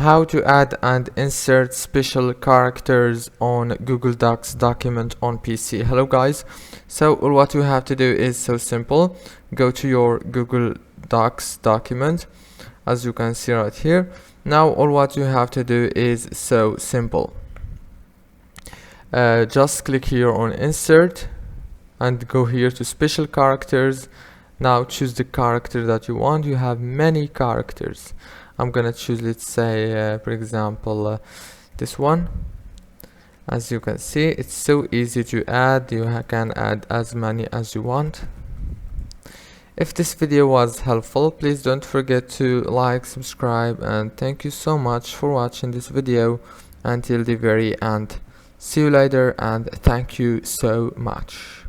how to add and insert special characters on Google Docs document on PC. Hello guys, so all what you have to do is so simple. Go to your Google Docs document, as you can see right here. Now all what you have to do is so simple. Just click here on insert and go here to special characters. Now choose the character that you want. You have many characters. I'm gonna choose, let's say for example this one. As you can see, it's so easy to add. You can add as many as you want. If this video was helpful, please don't forget to like, subscribe, and thank you so much for watching this video until the very end. See you later and thank you so much.